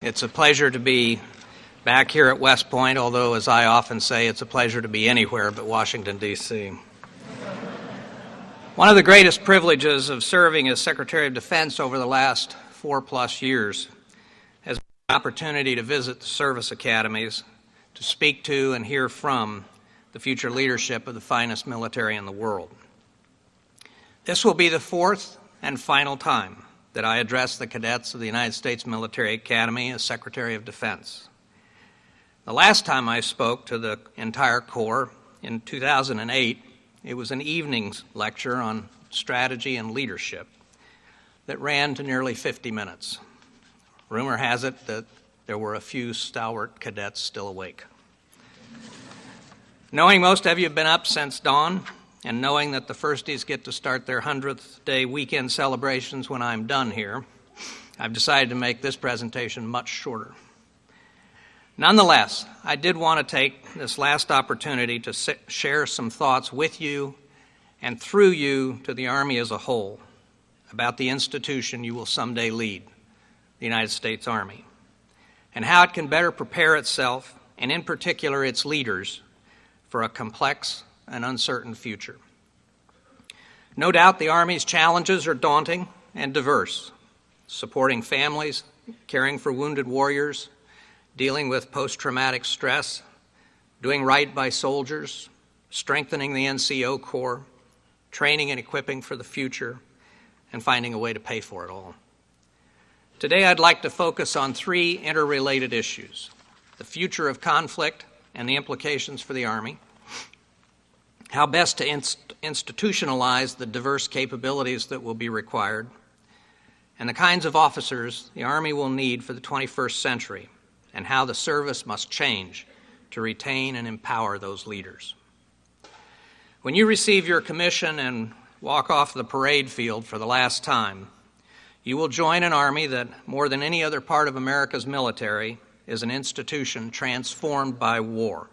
It's a pleasure to be back here at West Point, although, as I often say, it's a pleasure to be anywhere but Washington, D.C. One of the greatest privileges of serving as Secretary of Defense over the last 4+ years has been the opportunity to visit the service academies, to speak to and hear from the future leadership of the finest military in the world. This will be the fourth and final time that I address the cadets of the United States Military Academy as Secretary of Defense. The last time I spoke to the entire Corps in 2008, it was an evening lecture on strategy and leadership that ran to nearly 50 minutes. Rumor has it that there were a few stalwart cadets still awake. Knowing most of you have been up since dawn, and knowing that the firsties get to start their 100th day weekend celebrations when I'm done here, I've decided to make this presentation much shorter. Nonetheless, I did want to take this last opportunity to share some thoughts with you and through you to the Army as a whole about the institution you will someday lead, the United States Army, and how it can better prepare itself, and in particular its leaders, for a complex and uncertain future. No doubt the Army's challenges are daunting and diverse, supporting families, caring for wounded warriors, dealing with post-traumatic stress, doing right by soldiers, strengthening the NCO Corps, training and equipping for the future, and finding a way to pay for it all. Today I'd like to focus on three interrelated issues: the future of conflict and the implications for the Army, how best to institutionalize the diverse capabilities that will be required, and the kinds of officers the Army will need for the 21st century, and how the service must change to retain and empower those leaders. When you receive your commission and walk off the parade field for the last time, you will join an Army that, more than any other part of America's military, is an institution transformed by war.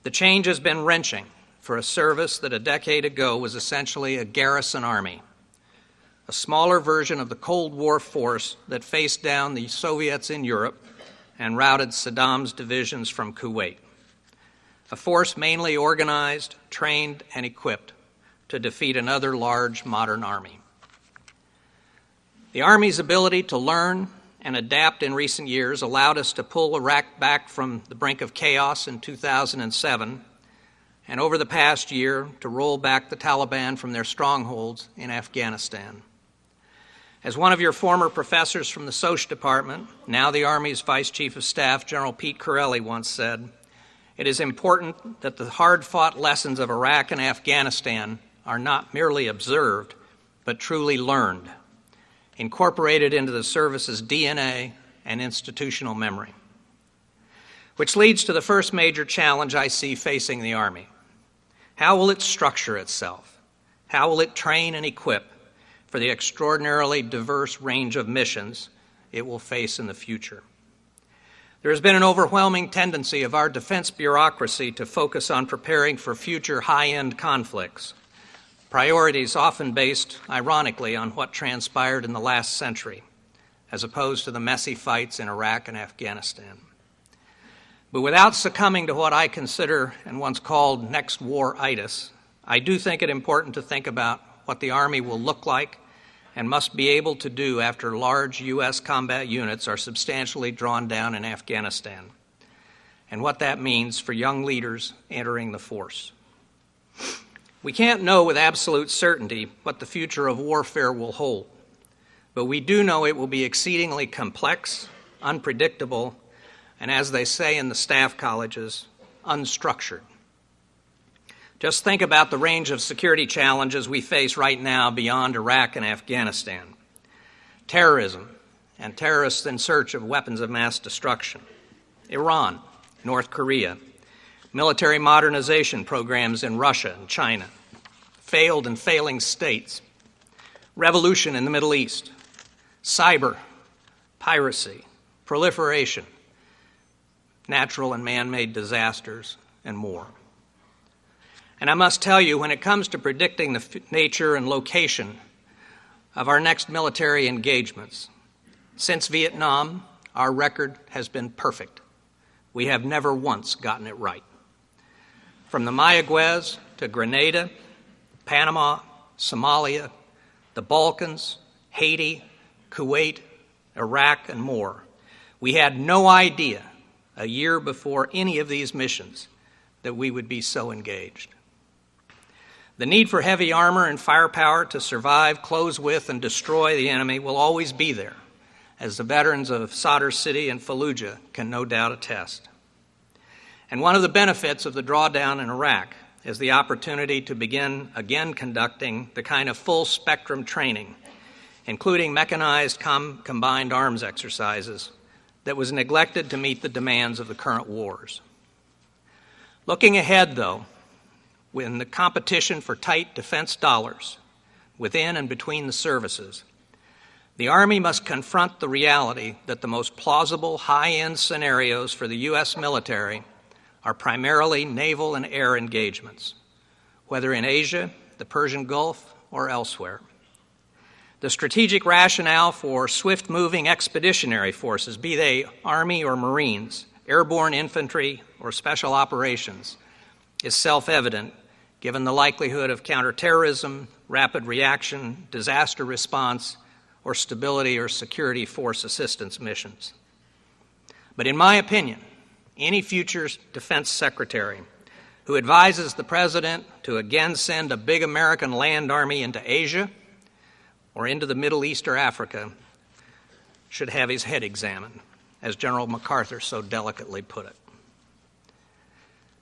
The change has been wrenching for a service that a decade ago was essentially a garrison army, a smaller version of the Cold War force that faced down the Soviets in Europe and routed Saddam's divisions from Kuwait, a force mainly organized, trained, and equipped to defeat another large modern army. The Army's ability to learn and adapt in recent years allowed us to pull Iraq back from the brink of chaos in 2007, and over the past year to roll back the Taliban from their strongholds in Afghanistan. As one of your former professors from the Soch Department, now the Army's Vice Chief of Staff, General Pete Corelli, once said, "It is important that the hard-fought lessons of Iraq and Afghanistan are not merely observed, but truly learned, incorporated into the service's DNA and institutional memory." Which leads to the first major challenge I see facing the Army. How will it structure itself? How will it train and equip for the extraordinarily diverse range of missions it will face in the future? There has been an overwhelming tendency of our defense bureaucracy to focus on preparing for future high-end conflicts, priorities often based, ironically, on what transpired in the last century, as opposed to the messy fights in Iraq and Afghanistan. But without succumbing to what I consider and once called next war-itis, I do think it important to think about what the Army will look like and must be able to do after large U.S. combat units are substantially drawn down in Afghanistan, and what that means for young leaders entering the force. We can't know with absolute certainty what the future of warfare will hold, but we do know it will be exceedingly complex, unpredictable, and, as they say in the staff colleges, unstructured. Just think about the range of security challenges we face right now beyond Iraq and Afghanistan. Terrorism and terrorists in search of weapons of mass destruction. Iran, North Korea, military modernization programs in Russia and China, failed and failing states, revolution in the Middle East, cyber, piracy, proliferation, natural and man-made disasters, and more. And I must tell you, when it comes to predicting the nature and location of our next military engagements, since Vietnam, our record has been perfect. We have never once gotten it right. From the Mayaguez to Grenada, Panama, Somalia, the Balkans, Haiti, Kuwait, Iraq, and more, we had no idea a year before any of these missions that we would be so engaged. The need for heavy armor and firepower to survive, close with, and destroy the enemy will always be there, as the veterans of Sadr City and Fallujah can no doubt attest. And one of the benefits of the drawdown in Iraq is the opportunity to begin again conducting the kind of full-spectrum training, including mechanized combined arms exercises, that was neglected to meet the demands of the current wars. Looking ahead, though, when the competition for tight defense dollars within and between the services, the Army must confront the reality that the most plausible high-end scenarios for the U.S. military are primarily naval and air engagements, whether in Asia, the Persian Gulf, or elsewhere. The strategic rationale for swift-moving expeditionary forces, be they Army or Marines, airborne infantry, or special operations, is self-evident given the likelihood of counterterrorism, rapid reaction, disaster response, or stability or security force assistance missions. But in my opinion, any future defense secretary who advises the President to again send a big American land army into Asia or into the Middle East or Africa should have his head examined, as General MacArthur so delicately put it.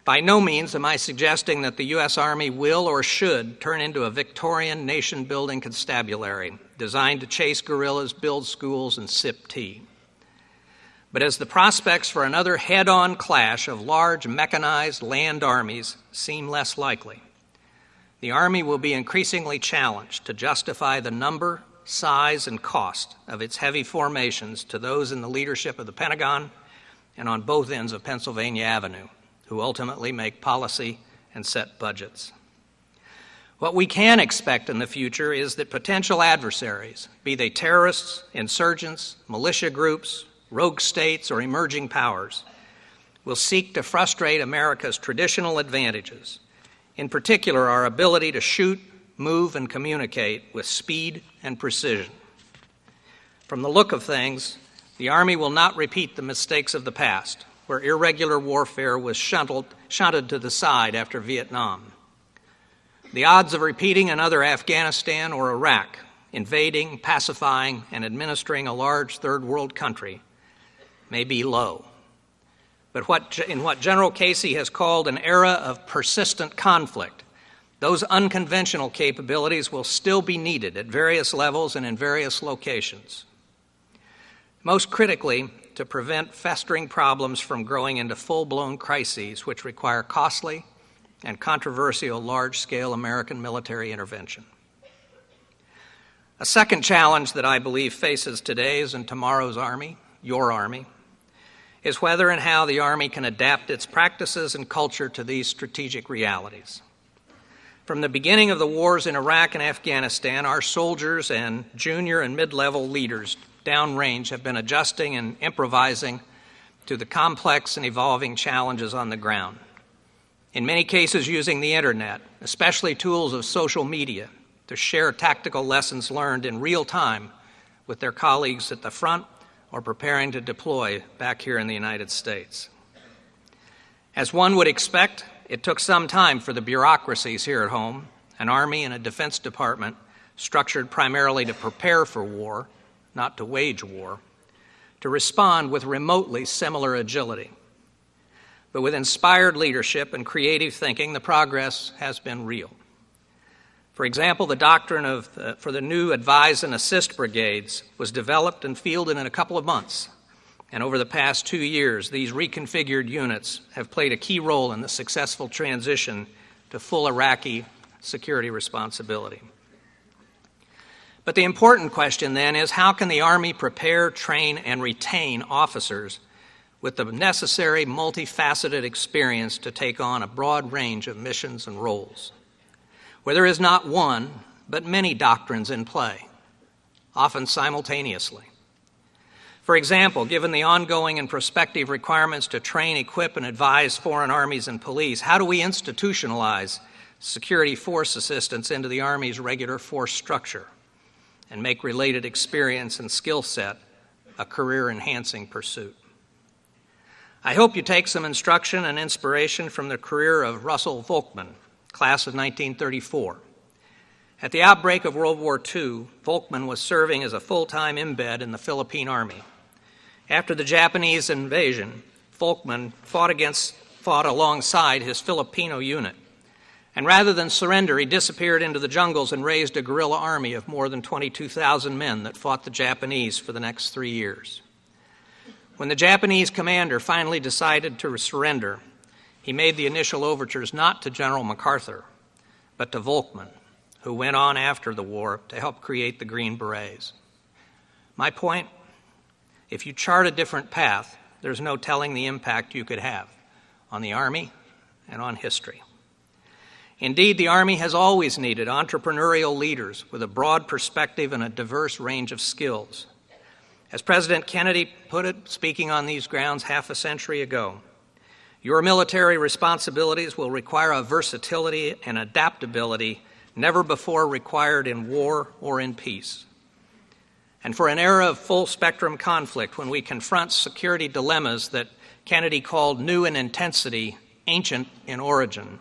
By no means am I suggesting that the U.S. Army will or should turn into a Victorian nation-building constabulary designed to chase guerrillas, build schools, and sip tea. But as the prospects for another head-on clash of large mechanized land armies seem less likely, the Army will be increasingly challenged to justify the number, size, and cost of its heavy formations to those in the leadership of the Pentagon and on both ends of Pennsylvania Avenue, who ultimately make policy and set budgets. What we can expect in the future is that potential adversaries, be they terrorists, insurgents, militia groups, rogue states, or emerging powers, will seek to frustrate America's traditional advantages, in particular our ability to shoot, move, and communicate with speed and precision. From the look of things, the Army will not repeat the mistakes of the past, where irregular warfare was shunted to the side after Vietnam. The odds of repeating another Afghanistan or Iraq, invading, pacifying, and administering a large third world country may be low. But in what General Casey has called an era of persistent conflict, those unconventional capabilities will still be needed at various levels and in various locations. Most critically, to prevent festering problems from growing into full-blown crises which require costly and controversial large-scale American military intervention. A second challenge that I believe faces today's and tomorrow's Army, your Army, is whether and how the Army can adapt its practices and culture to these strategic realities. From the beginning of the wars in Iraq and Afghanistan, our soldiers and junior and mid-level leaders downrange have been adjusting and improvising to the complex and evolving challenges on the ground. In many cases using the internet, especially tools of social media, to share tactical lessons learned in real time with their colleagues at the front or preparing to deploy back here in the United States. As one would expect, it took some time for the bureaucracies here at home, an Army and a Defense Department structured primarily to prepare for war, not to wage war, to respond with remotely similar agility. But with inspired leadership and creative thinking, the progress has been real. For example, the doctrine for the new Advise and Assist Brigades was developed and fielded in a couple of months. And over the past 2 years, these reconfigured units have played a key role in the successful transition to full Iraqi security responsibility. But the important question then is, how can the Army prepare, train, and retain officers with the necessary multifaceted experience to take on a broad range of missions and roles, where there is not one, but many doctrines in play, often simultaneously? For example, given the ongoing and prospective requirements to train, equip, and advise foreign armies and police, how do we institutionalize security force assistance into the Army's regular force structure and make related experience and skill set a career-enhancing pursuit? I hope you take some instruction and inspiration from the career of Russell Volkmann, class of 1934. At the outbreak of World War II, Volkmann was serving as a full-time embed in the Philippine Army. After the Japanese invasion, Volkmann fought alongside his Filipino unit. And rather than surrender, he disappeared into the jungles and raised a guerrilla army of more than 22,000 men that fought the Japanese for the next 3 years. When the Japanese commander finally decided to surrender, he made the initial overtures not to General MacArthur, but to Volkmann, who went on after the war to help create the Green Berets. My point, if you chart a different path, there's no telling the impact you could have on the Army and on history. Indeed, the Army has always needed entrepreneurial leaders with a broad perspective and a diverse range of skills. As President Kennedy put it, speaking on these grounds half a century ago, your military responsibilities will require a versatility and adaptability never before required in war or in peace. And for an era of full-spectrum conflict, when we confront security dilemmas that Kennedy called new in intensity, ancient in origin,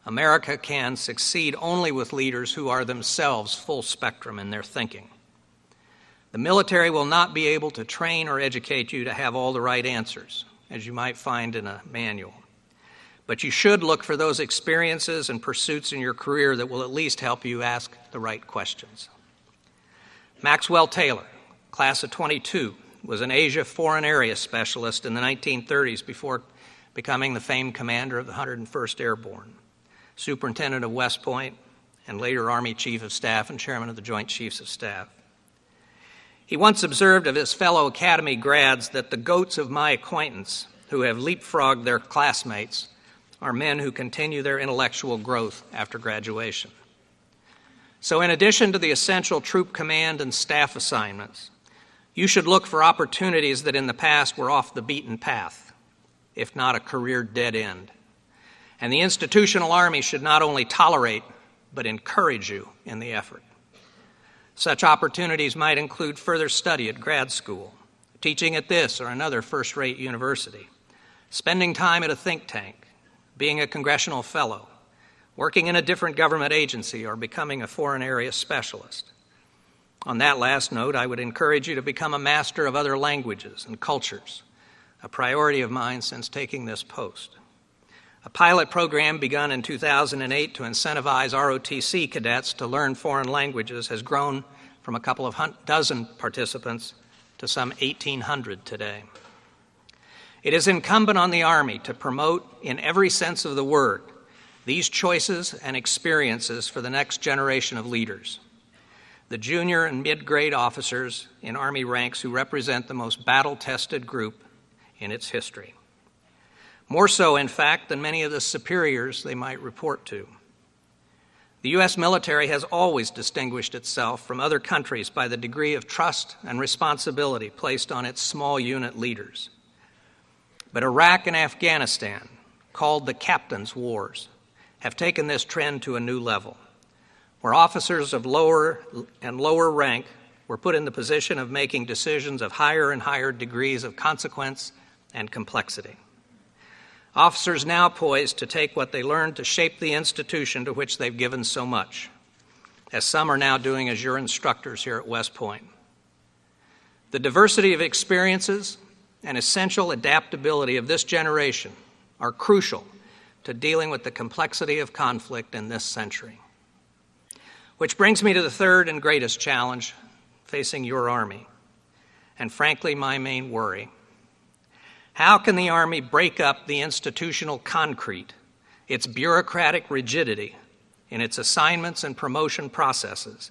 America can succeed only with leaders who are themselves full-spectrum in their thinking. The military will not be able to train or educate you to have all the right answers, as you might find in a manual. But you should look for those experiences and pursuits in your career that will at least help you ask the right questions. Maxwell Taylor, class of 22, was an Asia Foreign Area Specialist in the 1930s before becoming the famed commander of the 101st Airborne, Superintendent of West Point, and later Army Chief of Staff and Chairman of the Joint Chiefs of Staff. He once observed of his fellow Academy grads that the goats of my acquaintance who have leapfrogged their classmates are men who continue their intellectual growth after graduation. So in addition to the essential troop command and staff assignments, you should look for opportunities that in the past were off the beaten path, if not a career dead end. And the institutional Army should not only tolerate, but encourage you in the effort. Such opportunities might include further study at grad school, teaching at this or another first-rate university, spending time at a think tank, being a congressional fellow, working in a different government agency, or becoming a foreign area specialist. On that last note, I would encourage you to become a master of other languages and cultures, a priority of mine since taking this post. A pilot program begun in 2008 to incentivize ROTC cadets to learn foreign languages has grown from a couple of dozen participants to some 1,800 today. It is incumbent on the Army to promote, in every sense of the word, these choices and experiences for the next generation of leaders, the junior and mid-grade officers in Army ranks who represent the most battle-tested group in its history. More so, in fact, than many of the superiors they might report to. The U.S. military has always distinguished itself from other countries by the degree of trust and responsibility placed on its small unit leaders. But Iraq and Afghanistan, called the captains' wars, have taken this trend to a new level, where officers of lower and lower rank were put in the position of making decisions of higher and higher degrees of consequence and complexity. Officers now poised to take what they learned to shape the institution to which they've given so much, as some are now doing as your instructors here at West Point. The diversity of experiences and essential adaptability of this generation are crucial to dealing with the complexity of conflict in this century. Which brings me to the third and greatest challenge facing your Army, and frankly, my main worry. How can the Army break up the institutional concrete, its bureaucratic rigidity in its assignments and promotion processes,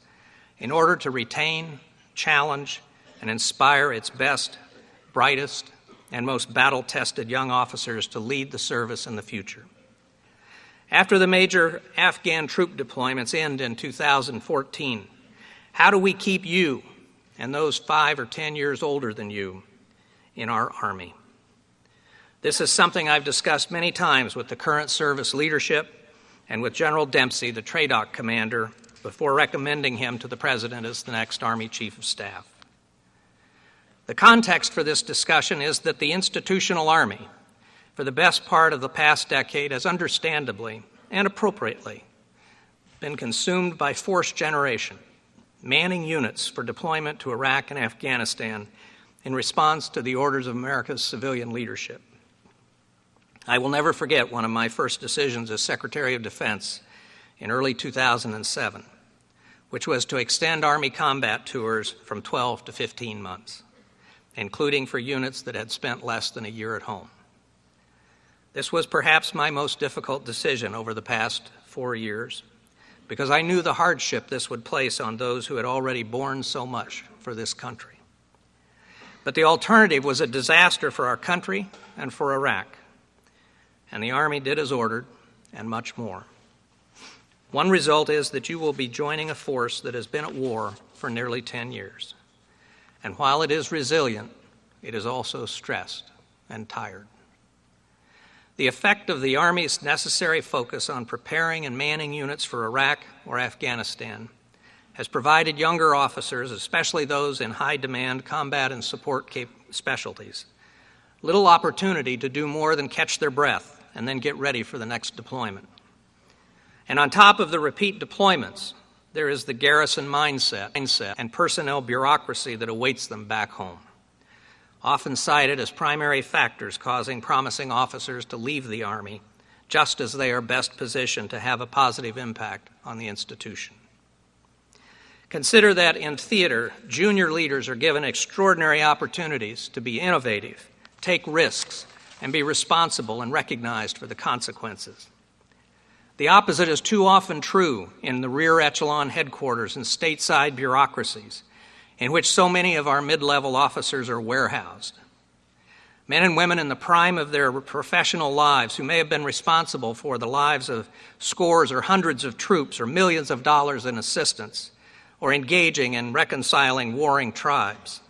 in order to retain, challenge, and inspire its best, brightest, and most battle-tested young officers to lead the service in the future? After the major Afghan troop deployments end in 2014, how do we keep you and those 5 or 10 years older than you in our Army. This is something I've discussed many times with the current service leadership and with General Dempsey, the TRADOC commander, before recommending him to the President as the next Army Chief of Staff. The context for this discussion is that the institutional Army, for the best part of the past decade, has understandably and appropriately been consumed by force generation, manning units for deployment to Iraq and Afghanistan in response to the orders of America's civilian leadership. I will never forget one of my first decisions as Secretary of Defense in early 2007, which was to extend Army combat tours from 12 to 15 months, including for units that had spent less than a year at home. This was perhaps my most difficult decision over the past 4 years, because I knew the hardship this would place on those who had already borne so much for this country. But the alternative was a disaster for our country and for Iraq, and the Army did as ordered and much more. One result is that you will be joining a force that has been at war for nearly 10 years. And while it is resilient, it is also stressed and tired. The effect of the Army's necessary focus on preparing and manning units for Iraq or Afghanistan has provided younger officers, especially those in high-demand combat and support specialties, little opportunity to do more than catch their breath and then get ready for the next deployment. And on top of the repeat deployments, there is the garrison mindset and personnel bureaucracy that awaits them back home, often cited as primary factors causing promising officers to leave the Army, just as they are best positioned to have a positive impact on the institution. Consider that in theater, junior leaders are given extraordinary opportunities to be innovative, take risks, and be responsible and recognized for the consequences. The opposite is too often true in the rear echelon headquarters and stateside bureaucracies, in which so many of our mid-level officers are warehoused. Men and women in the prime of their professional lives who may have been responsible for the lives of scores or hundreds of troops or millions of dollars in assistance, or engaging in reconciling warring tribes.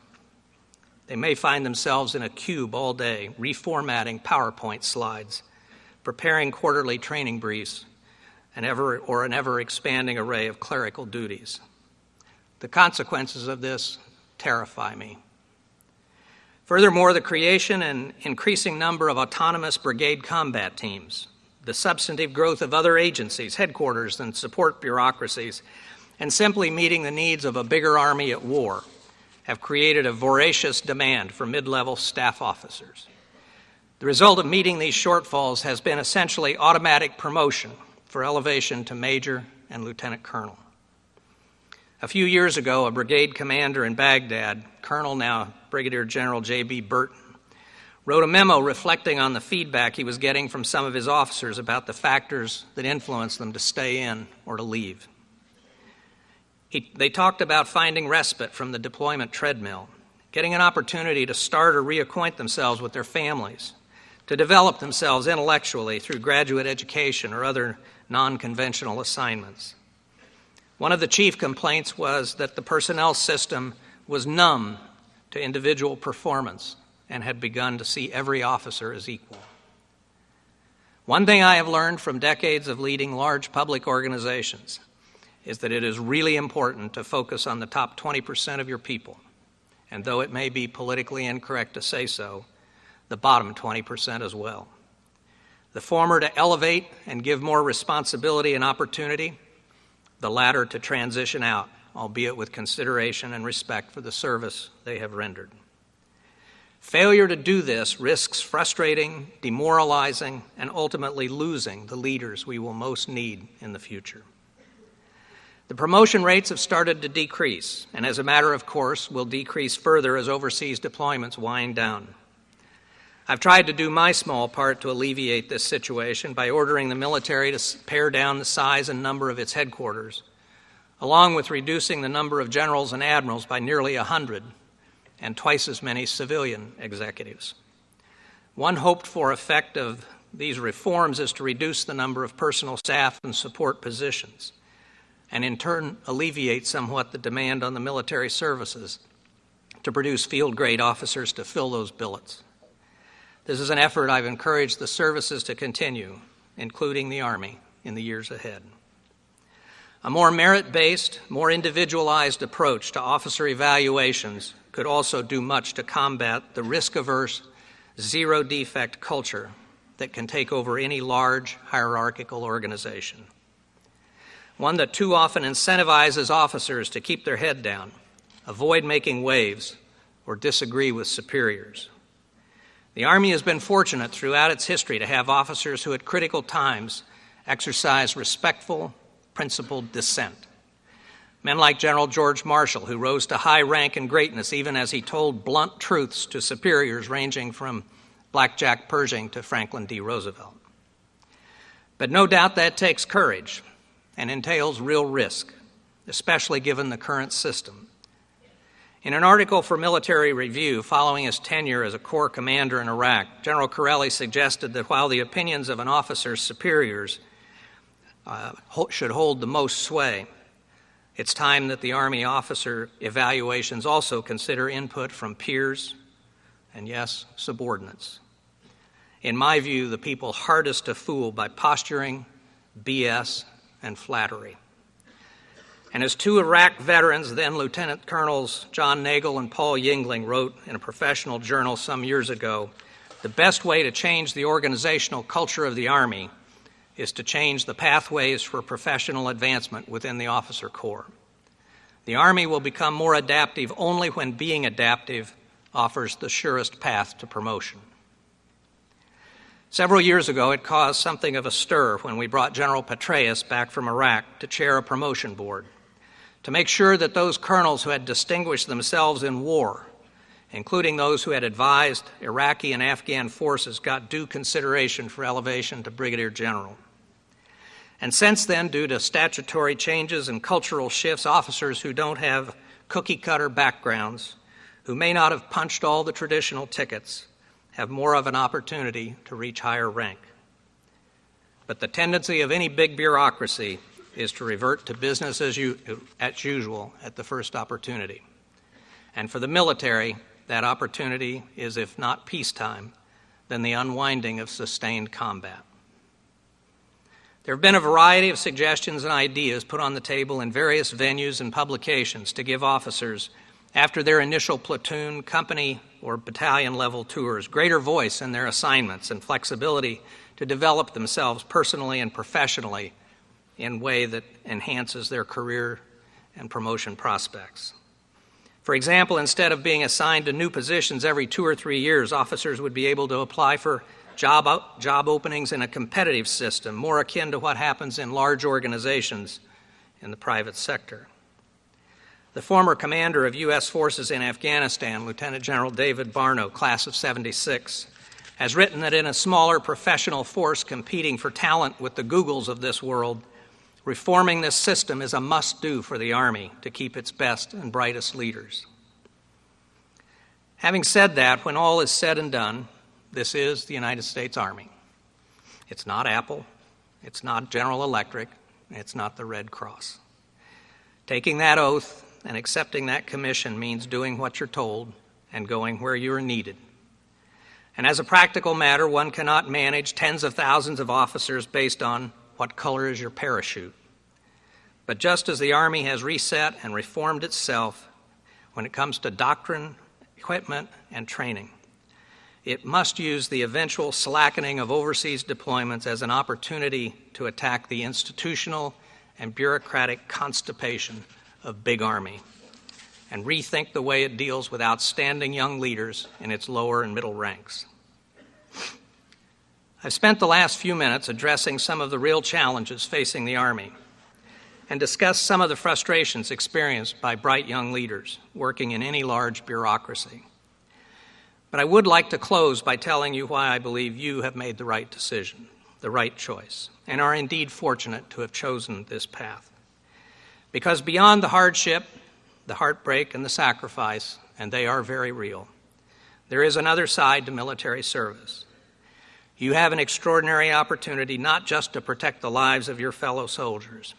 They may find themselves in a cube all day, reformatting PowerPoint slides, preparing quarterly training briefs, an ever-expanding array of clerical duties. The consequences of this terrify me. Furthermore, the creation and increasing number of autonomous brigade combat teams, the substantive growth of other agencies, headquarters, and support bureaucracies, and simply meeting the needs of a bigger Army at war have created a voracious demand for mid-level staff officers. The result of meeting these shortfalls has been essentially automatic promotion for elevation to major and lieutenant colonel. A few years ago, a brigade commander in Baghdad, Colonel now Brigadier General J.B. Burton, wrote a memo reflecting on the feedback he was getting from some of his officers about the factors that influenced them to stay in or to leave. They talked about finding respite from the deployment treadmill, getting an opportunity to start or reacquaint themselves with their families, to develop themselves intellectually through graduate education or other non-conventional assignments. One of the chief complaints was that the personnel system was numb to individual performance and had begun to see every officer as equal. One thing I have learned from decades of leading large public organizations is that it is really important to focus on the top 20% of your people, and though it may be politically incorrect to say so, the bottom 20% as well. The former to elevate and give more responsibility and opportunity, the latter to transition out, albeit with consideration and respect for the service they have rendered. Failure to do this risks frustrating, demoralizing, and ultimately losing the leaders we will most need in the future. The promotion rates have started to decrease, and as a matter of course, will decrease further as overseas deployments wind down. I've tried to do my small part to alleviate this situation by ordering the military to pare down the size and number of its headquarters, along with reducing the number of generals and admirals by nearly 100 and twice as many civilian executives. One hoped-for effect of these reforms is to reduce the number of personal staff and support positions, and in turn alleviate somewhat the demand on the military services to produce field-grade officers to fill those billets. This is an effort I've encouraged the services to continue, including the Army, in the years ahead. A more merit-based, more individualized approach to officer evaluations could also do much to combat the risk-averse, zero-defect culture that can take over any large hierarchical organization. One that too often incentivizes officers to keep their head down, avoid making waves, or disagree with superiors. The Army has been fortunate throughout its history to have officers who at critical times exercise respectful, principled dissent. Men like General George Marshall, who rose to high rank and greatness even as he told blunt truths to superiors ranging from Blackjack Pershing to Franklin D. Roosevelt. But no doubt that takes courage and entails real risk, especially given the current system. In an article for Military Review following his tenure as a Corps commander in Iraq, General Corelli suggested that while the opinions of an officer's superiors should hold the most sway, it's time that the Army officer evaluations also consider input from peers and, yes, subordinates. In my view, the people hardest to fool by posturing, BS, and flattery. And as two Iraq veterans, then Lieutenant Colonels John Nagel and Paul Yingling, wrote in a professional journal some years ago, the best way to change the organizational culture of the Army is to change the pathways for professional advancement within the officer corps. The Army will become more adaptive only when being adaptive offers the surest path to promotion. Several years ago, it caused something of a stir when we brought General Petraeus back from Iraq to chair a promotion board, to make sure that those colonels who had distinguished themselves in war, including those who had advised Iraqi and Afghan forces, got due consideration for elevation to brigadier general. And since then, due to statutory changes and cultural shifts, officers who don't have cookie-cutter backgrounds, who may not have punched all the traditional tickets, have more of an opportunity to reach higher rank. But the tendency of any big bureaucracy is to revert to business as usual at the first opportunity. And for the military, that opportunity is, if not peacetime, then the unwinding of sustained combat. There have been a variety of suggestions and ideas put on the table in various venues and publications to give officers, after their initial platoon, company, or battalion level tours, greater voice in their assignments and flexibility to develop themselves personally and professionally in a way that enhances their career and promotion prospects. For example, instead of being assigned to new positions every 2 or 3 years, officers would be able to apply for job openings in a competitive system, more akin to what happens in large organizations in the private sector. The former commander of U.S. forces in Afghanistan, Lieutenant General David Barno, class of '76, has written that in a smaller professional force competing for talent with the Googles of this world, reforming this system is a must-do for the Army to keep its best and brightest leaders. Having said that, when all is said and done, this is the United States Army. It's not Apple, it's not General Electric, it's not the Red Cross. Taking that oath and accepting that commission means doing what you're told and going where you are needed. And as a practical matter, one cannot manage tens of thousands of officers based on what color is your parachute. But just as the Army has reset and reformed itself when it comes to doctrine, equipment, and training, it must use the eventual slackening of overseas deployments as an opportunity to attack the institutional and bureaucratic constipation of Big Army and rethink the way it deals with outstanding young leaders in its lower and middle ranks. I've spent the last few minutes addressing some of the real challenges facing the Army and discussed some of the frustrations experienced by bright young leaders working in any large bureaucracy. But I would like to close by telling you why I believe you have made the right decision, the right choice, and are indeed fortunate to have chosen this path. Because beyond the hardship, the heartbreak, and the sacrifice, and they are very real, there is another side to military service. You have an extraordinary opportunity not just to protect the lives of your fellow soldiers,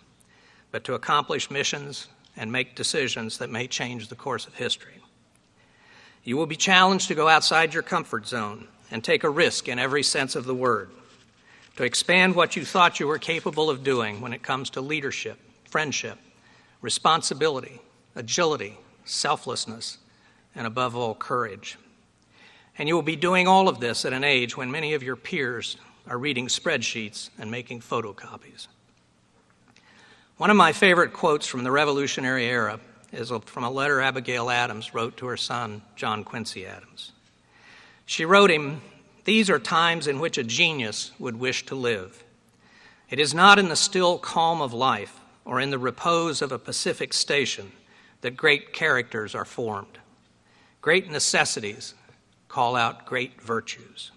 but to accomplish missions and make decisions that may change the course of history. You will be challenged to go outside your comfort zone and take a risk in every sense of the word, to expand what you thought you were capable of doing when it comes to leadership, friendship, responsibility, agility, selflessness, and above all, courage. And you will be doing all of this at an age when many of your peers are reading spreadsheets and making photocopies. One of my favorite quotes from the Revolutionary era is from a letter Abigail Adams wrote to her son, John Quincy Adams. She wrote him, "These are times in which a genius would wish to live. It is not in the still calm of life or in the repose of a Pacific station that great characters are formed. Great necessities call out great virtues."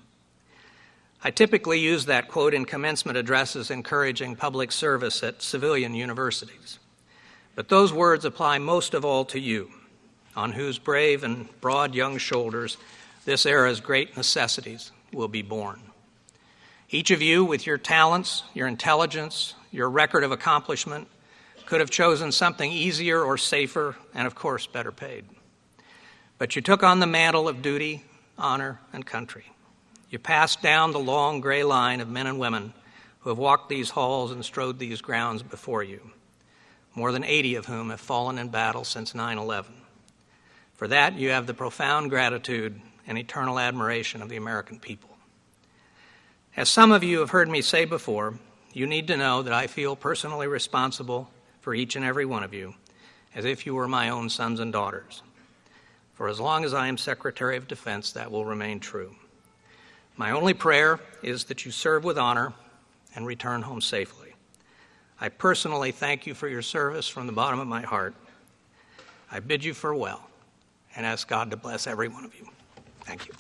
I typically use that quote in commencement addresses encouraging public service at civilian universities. But those words apply most of all to you, on whose brave and broad young shoulders this era's great necessities will be borne. Each of you, with your talents, your intelligence, your record of accomplishment, could have chosen something easier or safer and, of course, better paid. But you took on the mantle of duty, honor, and country. You passed down the long gray line of men and women who have walked these halls and strode these grounds before you, more than 80 of whom have fallen in battle since 9/11. For that, you have the profound gratitude and eternal admiration of the American people. As some of you have heard me say before, you need to know that I feel personally responsible for each and every one of you, as if you were my own sons and daughters. For as long as I am Secretary of Defense, that will remain true. My only prayer is that you serve with honor and return home safely. I personally thank you for your service from the bottom of my heart. I bid you farewell and ask God to bless every one of you. Thank you.